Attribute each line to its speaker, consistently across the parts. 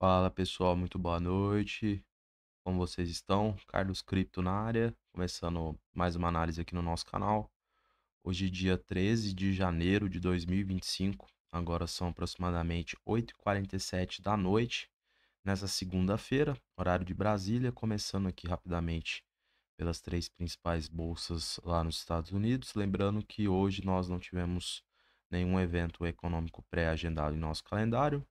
Speaker 1: Fala pessoal, muito boa noite. Como vocês estão? Carlos Cripto na área, começando mais uma análise aqui no nosso canal. Hoje, dia 13 de janeiro de 2025, agora são aproximadamente 8h47 da noite, nessa segunda-feira, horário de Brasília, começando aqui rapidamente pelas três principais bolsas lá nos Estados Unidos. Lembrando que hoje nós não tivemos nenhum evento econômico pré-agendado em nosso calendário.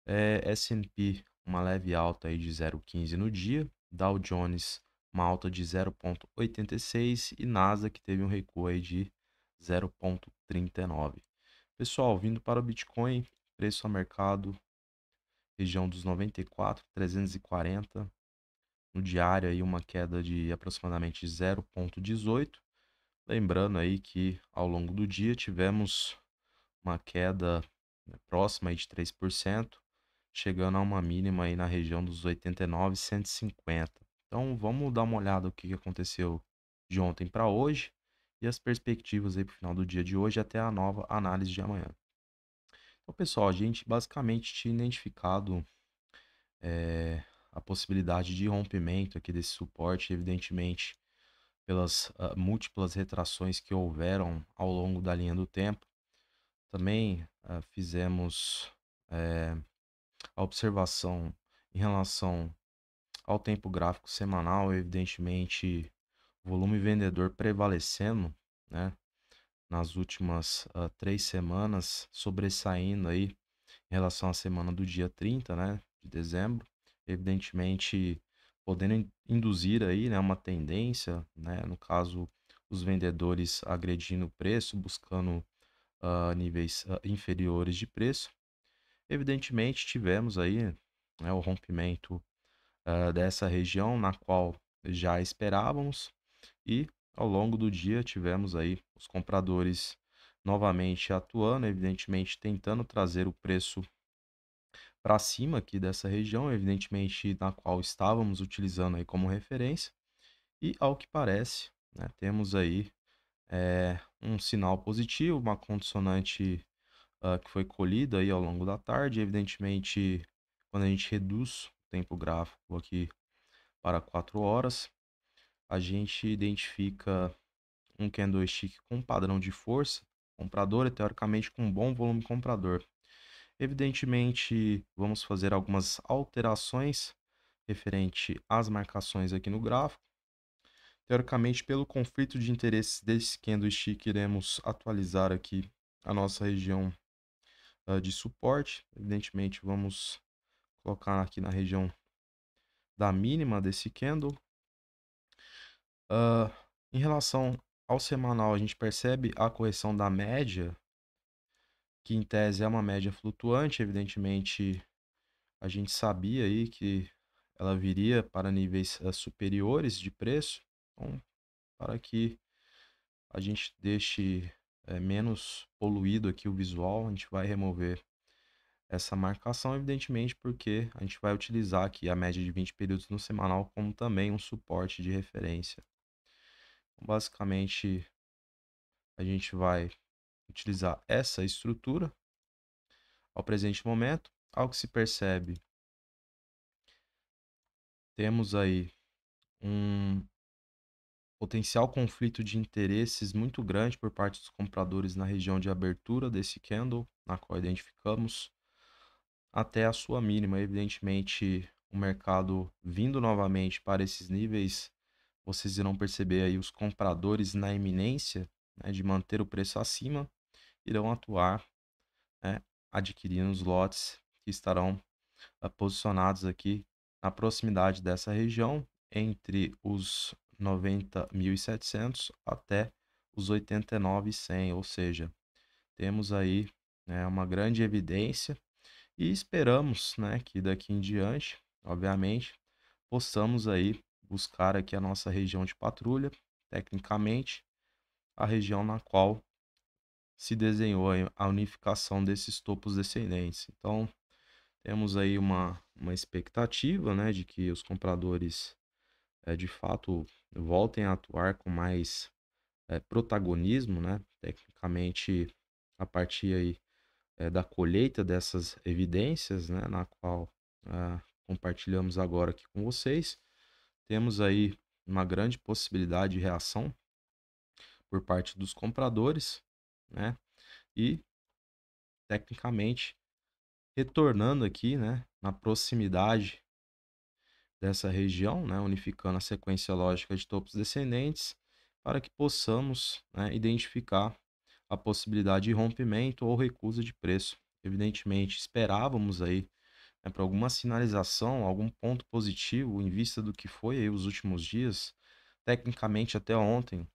Speaker 1: S&P uma leve alta aí de 0,15 no dia, Dow Jones uma alta de 0,86 e Nasdaq teve um recuo aí de 0,39. Pessoal, vindo para o Bitcoin, preço a mercado, região dos 94.340, no diário aí uma queda de aproximadamente 0,18. Lembrando aí que ao longo do dia tivemos uma queda, né, próxima aí de 3%, chegando a uma mínima aí na região dos 89.150. Então vamos dar uma olhada o que aconteceu de ontem para hoje e as perspectivas aí para o final do dia de hoje até a nova análise de amanhã. Então, pessoal, a gente basicamente tinha identificado a possibilidade de rompimento aqui desse suporte, evidentemente, pelas múltiplas retrações que houveram ao longo da linha do tempo. Também fizemos a observação em relação ao tempo gráfico semanal, evidentemente, volume vendedor prevalecendo, né, nas últimas 3 semanas, sobressaindo aí em relação à semana do dia 30, né, de dezembro, evidentemente podendo induzir aí, né, uma tendência, né, no caso os vendedores agredindo o preço, buscando níveis inferiores de preço. Evidentemente tivemos aí, né, o rompimento dessa região na qual já esperávamos e ao longo do dia tivemos aí os compradores novamente atuando, evidentemente tentando trazer o preço para cima aqui dessa região, evidentemente na qual estávamos utilizando aí como referência e ao que parece, né, temos aí um sinal positivo, uma condicionante que foi colhida aí ao longo da tarde. Evidentemente, quando a gente reduz o tempo gráfico aqui para 4 horas, a gente identifica um candlestick com padrão de força comprador e teoricamente com um bom volume comprador. Evidentemente, vamos fazer algumas alterações referente às marcações aqui no gráfico. Teoricamente, pelo conflito de interesses desse candlestick, iremos atualizar aqui a nossa região de suporte. Evidentemente, vamos colocar aqui na região da mínima desse candle. Ah, em relação ao semanal, a gente percebe a correção da média, que em tese é uma média flutuante. Evidentemente, a gente sabia aí que ela viria para níveis superiores de preço. Então, para que a gente deixe menos poluído aqui o visual, a gente vai remover essa marcação, evidentemente, porque a gente vai utilizar aqui a média de 20 períodos no semanal como também um suporte de referência. Então, basicamente, a gente vai utilizar essa estrutura ao presente momento. Ao que se percebe, temos aí um potencial conflito de interesses muito grande por parte dos compradores na região de abertura desse candle, na qual identificamos, até a sua mínima. Evidentemente, o mercado vindo novamente para esses níveis, vocês irão perceber aí os compradores na iminência, né, de manter o preço acima, irão atuar, né, adquirindo os lotes que estarão posicionados aqui na proximidade dessa região, entre os 90.700 até os 89.100, ou seja, temos aí, né, uma grande evidência e esperamos, né, que daqui em diante, obviamente, possamos aí buscar aqui a nossa região de patrulha, tecnicamente, a região na qual se desenhou a unificação desses topos descendentes. Então, temos aí uma expectativa, né, de que os compradores de fato voltem a atuar com mais protagonismo, né, tecnicamente a partir aí da colheita dessas evidências, né, na qual compartilhamos agora aqui com vocês. Temos aí uma grande possibilidade de reação por parte dos compradores, né? E tecnicamente retornando aqui, né, na proximidade dessa região, né, unificando a sequência lógica de topos descendentes para que possamos, né, identificar a possibilidade de rompimento ou recusa de preço. Evidentemente, esperávamos aí, né, para alguma sinalização, algum ponto positivo em vista do que foi aí os últimos dias. Tecnicamente, até ontem,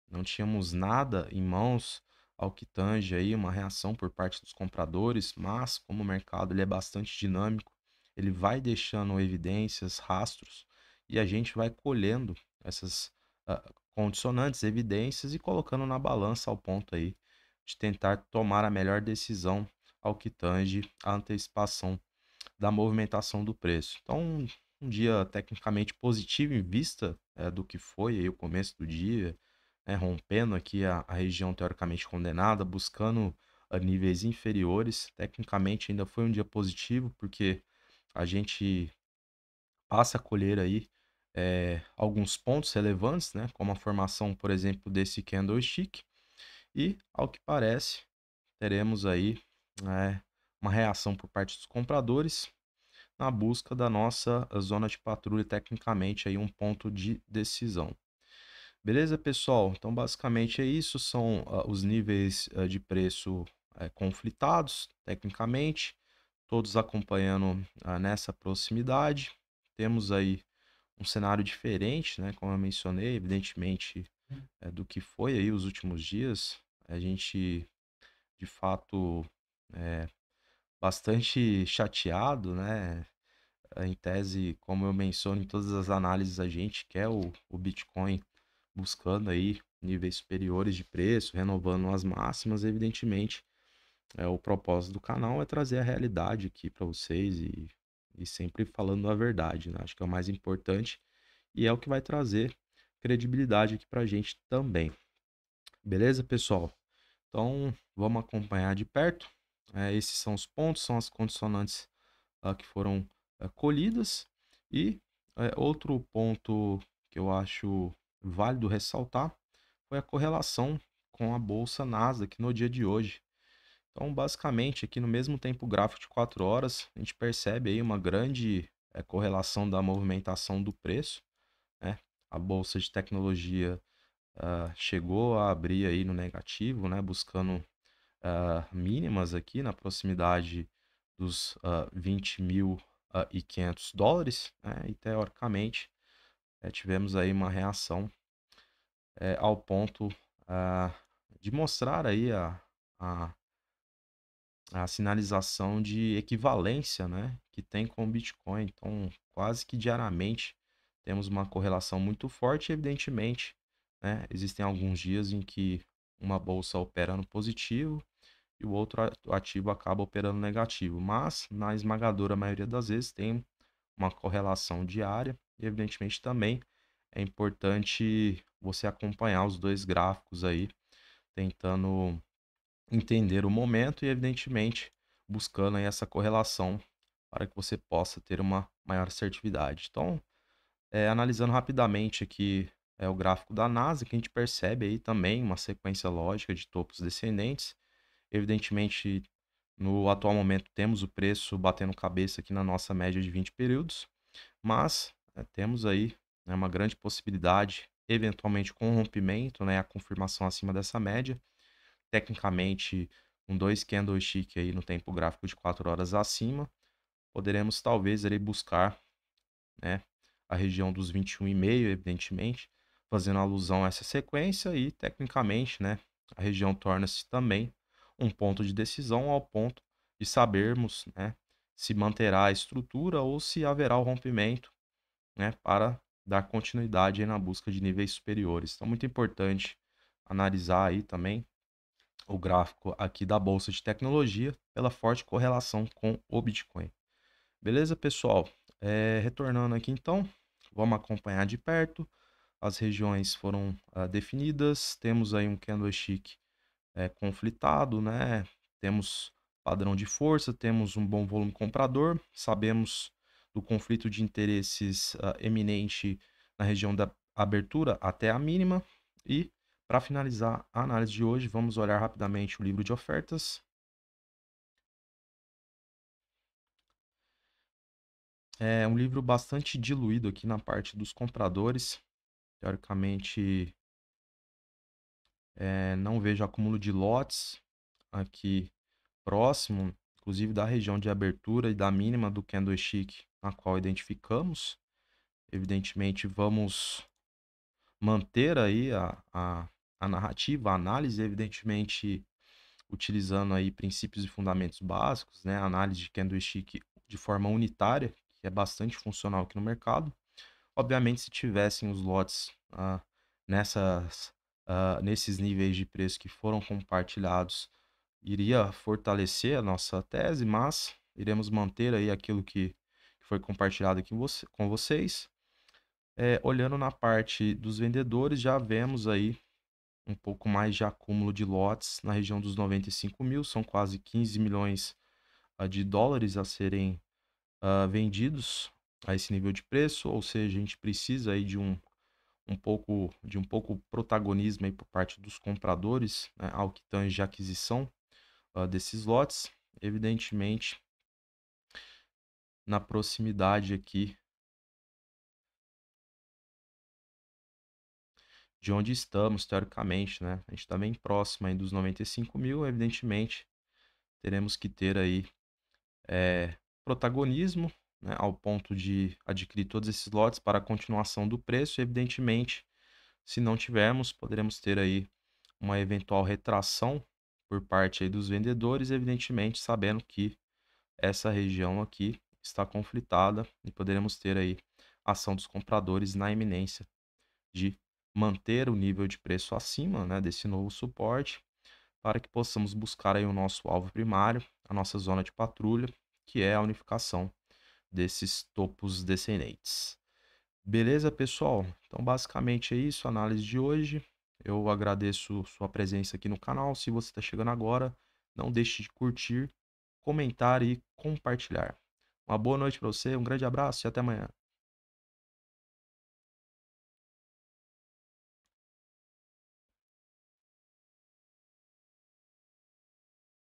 Speaker 1: não tínhamos nada em mãos ao que tange aí uma reação por parte dos compradores, mas como o mercado ele é bastante dinâmico, ele vai deixando evidências, rastros, e a gente vai colhendo essas condicionantes, evidências e colocando na balança ao ponto aí de tentar tomar a melhor decisão ao que tange a antecipação da movimentação do preço. Então, um dia tecnicamente positivo em vista do que foi aí o começo do dia, né, rompendo aqui a região teoricamente condenada, buscando níveis inferiores. Tecnicamente ainda foi um dia positivo, porque a gente passa a colher aí alguns pontos relevantes, né, como a formação, por exemplo, desse candlestick, e ao que parece teremos aí uma reação por parte dos compradores na busca da nossa zona de patrulha, tecnicamente aí um ponto de decisão. Beleza, pessoal? Então, basicamente é isso, são os níveis de preço conflitados, tecnicamente, todos acompanhando nessa proximidade. Temos aí um cenário diferente, né? Como eu mencionei, evidentemente, do que foi aí os últimos dias. A gente, de fato, é bastante chateado, né? Em tese, como eu menciono em todas as análises, a gente quer o Bitcoin buscando aí níveis superiores de preço, renovando as máximas, evidentemente, o propósito do canal é trazer a realidade aqui para vocês e sempre falando a verdade, né? Acho que é o mais importante e é o que vai trazer credibilidade aqui para a gente também. Beleza, pessoal? Então, vamos acompanhar de perto. Esses são os pontos, são as condicionantes que foram colhidas. E outro ponto que eu acho válido ressaltar foi a correlação com a bolsa Nasdaq no dia de hoje. Então, basicamente, aqui no mesmo tempo gráfico de 4 horas, a gente percebe aí uma grande correlação da movimentação do preço, né? A bolsa de tecnologia chegou a abrir aí no negativo, né? Buscando mínimas aqui na proximidade dos 20.500 dólares, né? E teoricamente tivemos aí uma reação ao ponto ah, de mostrar aí a, a sinalização de equivalência, né, que tem com o Bitcoin. Então, quase que diariamente temos uma correlação muito forte, evidentemente, né, existem alguns dias em que uma bolsa opera no positivo e o outro ativo acaba operando negativo, mas na esmagadora maioria das vezes tem uma correlação diária e evidentemente também é importante você acompanhar os dois gráficos aí, tentando entender o momento e evidentemente buscando aí essa correlação para que você possa ter uma maior assertividade. Então, analisando rapidamente aqui o gráfico da NASA, que a gente percebe aí também uma sequência lógica de topos descendentes. Evidentemente, no atual momento, temos o preço batendo cabeça aqui na nossa média de 20 períodos, mas temos aí, né, uma grande possibilidade, eventualmente com o rompimento, né, a confirmação acima dessa média. Tecnicamente, com dois candlestick aí no tempo gráfico de 4 horas acima, poderemos talvez ali buscar, né, a região dos 21,5, evidentemente, fazendo alusão a essa sequência e tecnicamente, né, a região torna-se também um ponto de decisão ao ponto de sabermos, né, se manterá a estrutura ou se haverá o rompimento, né, para dar continuidade aí na busca de níveis superiores. Então, muito importante analisar aí também o gráfico aqui da bolsa de tecnologia pela forte correlação com o Bitcoin. Beleza, pessoal? Retornando aqui então, vamos acompanhar de perto. As regiões foram definidas, temos aí um candlestick conflitado, né? Temos padrão de força, temos um bom volume comprador, sabemos do conflito de interesses eminente na região da abertura até a mínima. E, para finalizar a análise de hoje, vamos olhar rapidamente o livro de ofertas. É um livro bastante diluído aqui na parte dos compradores. Teoricamente, não vejo acúmulo de lotes aqui próximo, inclusive da região de abertura e da mínima do candlestick na qual identificamos. Evidentemente, vamos manter aí a narrativa, a análise, evidentemente, utilizando aí princípios e fundamentos básicos, né? Análise de candlestick de forma unitária, que é bastante funcional aqui no mercado. Obviamente, se tivessem os lotes nesses níveis de preço que foram compartilhados, iria fortalecer a nossa tese, mas iremos manter aí aquilo que foi compartilhado aqui com vocês. Olhando na parte dos vendedores, já vemos aí um pouco mais de acúmulo de lotes na região dos 95 mil, são quase 15 milhões de dólares a serem vendidos a esse nível de preço, ou seja, a gente precisa aí de um pouco protagonismo aí por parte dos compradores, né, ao que tange a aquisição desses lotes. Evidentemente, na proximidade aqui de onde estamos, teoricamente, né? A gente está bem próximo aí dos 95 mil, evidentemente, teremos que ter aí protagonismo, né, ao ponto de adquirir todos esses lotes para a continuação do preço. Evidentemente, se não tivermos, poderemos ter aí uma eventual retração por parte aí dos vendedores, evidentemente sabendo que essa região aqui está conflitada e poderemos ter aí ação dos compradores na iminência de manter o nível de preço acima, né, desse novo suporte, para que possamos buscar aí o nosso alvo primário, a nossa zona de patrulha, que é a unificação desses topos descendentes. Beleza, pessoal? Então, basicamente é isso, a análise de hoje. Eu agradeço sua presença aqui no canal. Se você está chegando agora, não deixe de curtir, comentar e compartilhar. Uma boa noite para você, um grande abraço e até amanhã.